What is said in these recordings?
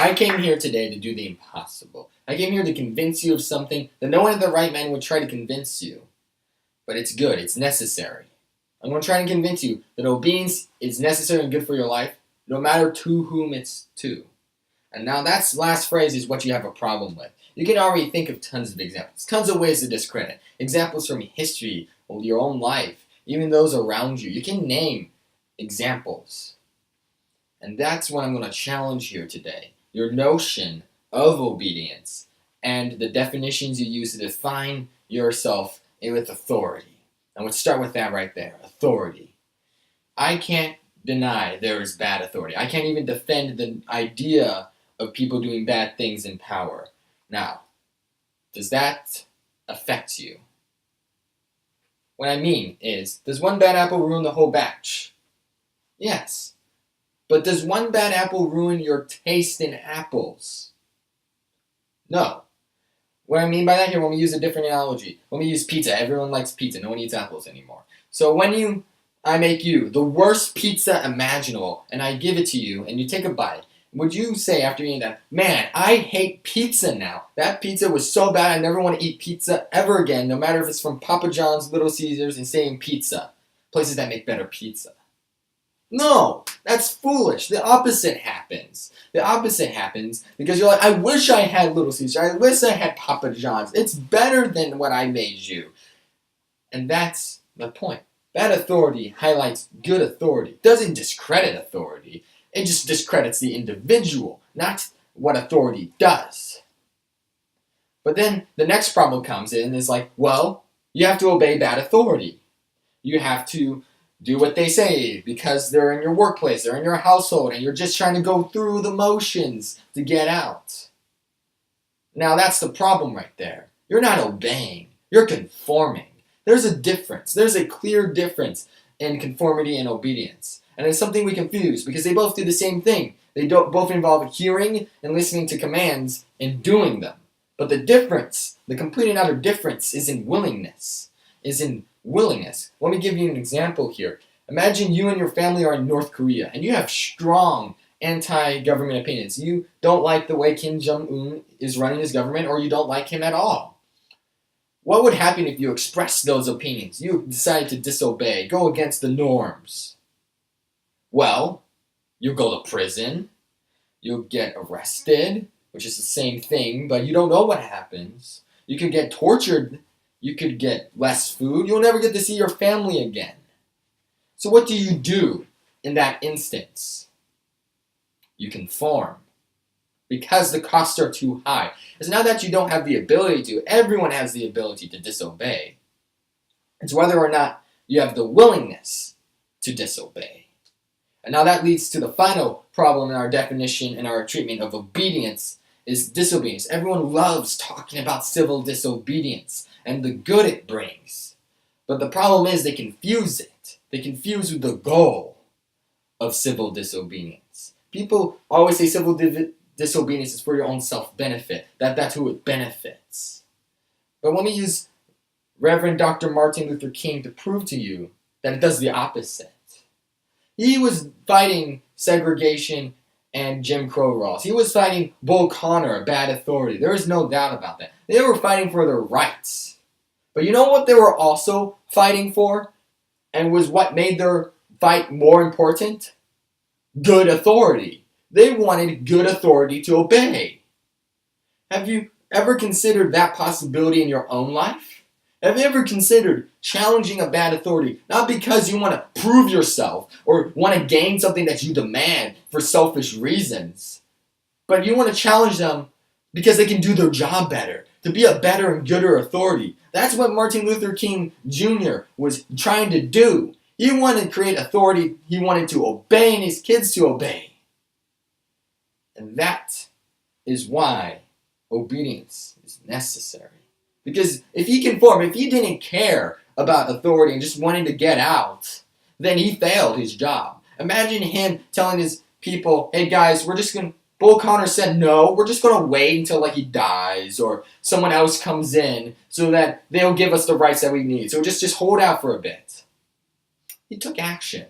I came here today to do the impossible. I came here to convince you of something that no one in their right mind would try to convince you. But it's good, it's necessary. I'm going to try and convince you that obedience is necessary and good for your life, no matter to whom it's to. And now that last phrase is what you have a problem with. You can already think of tons of examples, tons of ways to discredit. Examples from history, or your own life, even those around you. You can name examples. And that's what I'm going to challenge here today. Your notion of obedience and the definitions you use to define yourself with authority. And let's start with that right there, authority. I can't deny there is bad authority. I can't even defend the idea of people doing bad things in power. Now, does that affect you? What I mean is, does one bad apple ruin the whole batch? Yes. But does one bad apple ruin your taste in apples? No. What I mean by that here, when we use a different analogy, when we use pizza, everyone likes pizza. No one eats apples anymore. So when I make you the worst pizza imaginable, and I give it to you, and you take a bite, would you say after eating that, man, I hate pizza now. That pizza was so bad, I never want to eat pizza ever again, no matter if it's from Papa John's, Little Caesars, and Saying Pizza, places that make better pizza. No, that's foolish. The opposite happens. The opposite happens because you're like, I wish I had Little Caesar. I wish I had Papa John's. It's better than what I made you. And that's the point. Bad authority highlights good authority. It doesn't discredit authority. It just discredits the individual, not what authority does. But then the next problem comes in and is like, well, you have to obey bad authority. You have to do what they say because they're in your workplace, they're in your household, and you're just trying to go through the motions to get out. Now that's the problem right there. You're not obeying, you're conforming. There's a difference. There's a clear difference in conformity and obedience. And it's something we confuse because they both do the same thing. They both involve hearing and listening to commands and doing them. But the difference, the complete and utter difference, is in willingness. Let me give you an example here. Imagine you and your family are in North Korea and you have strong anti-government opinions. You don't like the way Kim Jong-un is running his government, or you don't like him at all. What would happen if you expressed those opinions? You decided to disobey, go against the norms. Well, you'll go to prison, you'll get arrested, which is the same thing, but you don't know what happens. You could get tortured. You could get less food. You'll never get to see your family again. So what do you do in that instance? You conform because the costs are too high. It's not that you don't have the ability to. Everyone has the ability to disobey. It's whether or not you have the willingness to disobey. And now that leads to the final problem in our definition and our treatment of obedience is disobedience. Everyone loves talking about civil disobedience and the good it brings. But the problem is they confuse it. They confuse the goal of civil disobedience. People always say civil disobedience is for your own self-benefit, that's who it benefits. But let me use Reverend Dr. Martin Luther King to prove to you that it does the opposite. He was fighting segregation and Jim Crow laws. He was fighting Bull Connor, bad authority. There is no doubt about that. They were fighting for their rights. But you know what they were also fighting for? And was what made their fight more important? Good authority. They wanted good authority to obey. Have you ever considered that possibility in your own life? Have you ever considered challenging a bad authority, not because you want to prove yourself or want to gain something that you demand for selfish reasons, but you want to challenge them because they can do their job better, to be a better and gooder authority? That's what Martin Luther King Jr. was trying to do. He wanted to create authority he wanted to obey and his kids to obey. And that is why obedience is necessary. Because if he conformed, if he didn't care about authority and just wanted to get out, then he failed his job. Imagine him telling his people, hey guys, Bull Connor said no, we're just going to wait until he dies or someone else comes in so that they'll give us the rights that we need. So just hold out for a bit. He took action.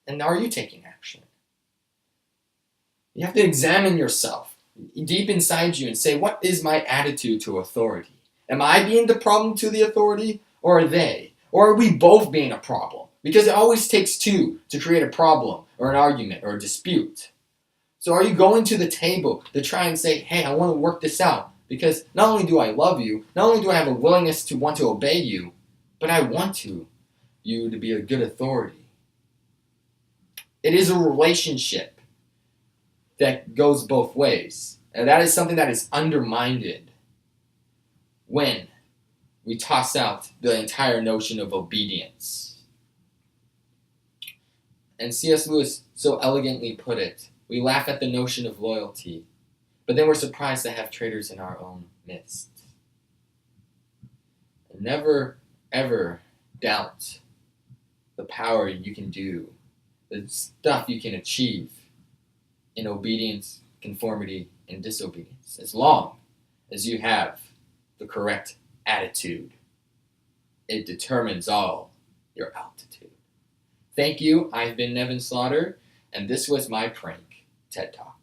And are you taking action? You have to examine yourself deep inside you and say, what is my attitude to authority? Am I being the problem to the authority, or are they? Or are we both being a problem? Because it always takes two to create a problem or an argument or a dispute. So are you going to the table to try and say, hey, I want to work this out, because not only do I love you, not only do I have a willingness to want to obey you, but I want you to be a good authority. It is a relationship that goes both ways. And that is something that is undermined when we toss out the entire notion of obedience. And C.S. Lewis so elegantly put it, we laugh at the notion of loyalty, but then we're surprised to have traitors in our own midst. And never, ever doubt the power you can do, the stuff you can achieve in obedience, conformity, and disobedience, as long as you have the correct attitude. It determines all your altitude. Thank you. I've been Nevin Slaughter, and this was my prank TED Talk.